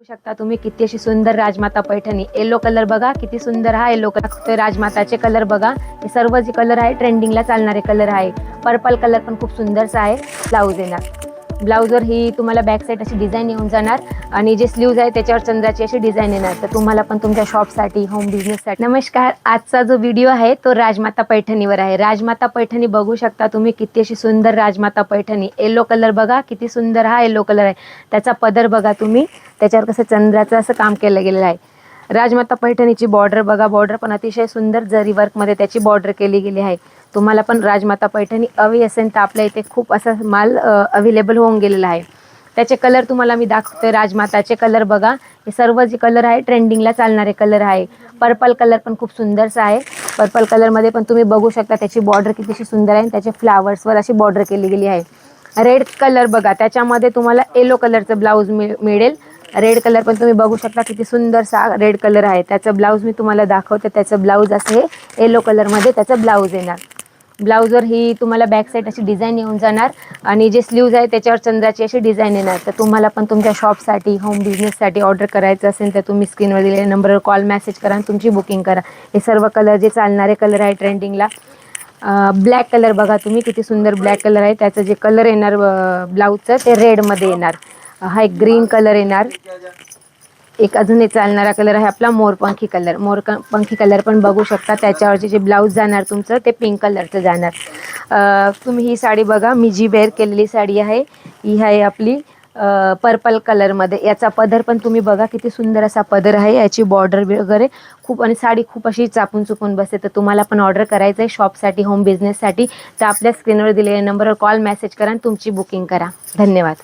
बघू शकता तुम्ही किती अशी सुंदर राजमाता पैठणी. येलो कलर बघा किती सुंदर. हा येलो कलर राजमाताचे कलर बघा. हे सर्व जे कलर आहे ट्रेंडिंगला चालणारे कलर आहे. पर्पल कलर पण खूप सुंदरसा आहे. ब्लाऊज येणार. ब्लाऊजवर ही तुम्हाला बॅक साईड अशी डिझाईन येऊन जाणार आणि जे स्लीव्ज आहे त्याच्यावर चंद्राची अशी डिझाईन येणार. तर तुम्हाला पण तुमच्या शॉपसाठी होम बिझनेससाठी. नमस्कार, आजचा जो व्हिडिओ आहे तो राजमाता पैठणीवर आहे. राजमाता पैठणी बघू शकता तुम्ही किती अशी सुंदर राजमाता पैठणी. येलो कलर बघा किती सुंदर. हा येलो कलर आहे. त्याचा पदर बघा तुम्ही, त्याच्यावर कसं चंद्राचं असं काम केलं गेलेलं आहे. राजमाता पैठणीची बॉर्डर बघा. बॉर्डर पण अतिशय सुंदर जरी वर्कमध्ये त्याची बॉर्डर केली गेली आहे. तुम्हाला पण राजमाता पैठणी हवी असेल तर आपल्या इथे खूप असा माल अवेलेबल होऊन गेलेला आहे. त्याचे कलर तुम्हाला मी दाखवते. राजमाताचे कलर बघा. हे सर्व जे कलर आहे ट्रेंडिंगला चालणारे कलर आहे. पर्पल कलर पण खूप सुंदरसा आहे. पर्पल कलरमध्ये पण तुम्ही बघू शकता त्याची बॉर्डर कितीशी सुंदर आहे. त्याचे फ्लावर्सवर अशी बॉर्डर केली गेली आहे. रेड कलर बघा. त्याच्यामध्ये तुम्हाला येलो कलरचं ब्लाऊज मिळेल. रेड कलर पण तुम्ही बघू शकता किती सुंदरसा रेड कलर आहे. त्याचं ब्लाऊज मी तुम्हाला दाखवते. त्याचं ब्लाऊज असं हे येलो कलरमध्ये त्याचं ब्लाऊज येणार. ब्लाऊजवर ही तुम्हाला बॅक साईड अशी डिझाईन येऊन जाणार आणि जे स्लीव्ज आहे त्याच्यावर चंद्राची अशी डिझाईन येणार. तर तुम्हाला पण तुमच्या शॉपसाठी होम बिझनेससाठी ऑर्डर करायचं असेल तर तुम्ही स्क्रीनवर दिलेल्या नंबरवर कॉल मेसेज करा आणि तुमची बुकिंग करा. हे सर्व कलर जे चालणारे कलर आहे ट्रेंडिंगला. ब्लॅक कलर बघा तुम्ही किती सुंदर ब्लॅक कलर आहे. त्याचं जे कलर येणार ब्लाऊजचं ते रेडमध्ये येणार. हा एक ग्रीन कलर येणार. एक अजून एक चालणारा कलर आहे आपला मोरपंखी कलर. मोरपंखी कलर पण बघू शकता. त्याच्यावरचे जे ब्लाऊज जाणार तुमचं ते पिंक कलरचं जाणार. तुम्ही ही साडी बघा. मी जी वेअर केलेली साडी आहे ही आहे आपली पर्पल कलरमध्ये. याचा पदर पण तुम्ही बघा किती सुंदर असा पदर आहे. याची बॉर्डर वगैरे खूप आणि साडी खूप अशी चापून चुकून बसते. तर तुम्हाला पण ऑर्डर करायचं आहे शॉपसाठी होम बिझनेससाठी तर आपल्या स्क्रीनवर दिलेल्या नंबरवर कॉल मेसेज करा आणि तुमची बुकिंग करा. धन्यवाद.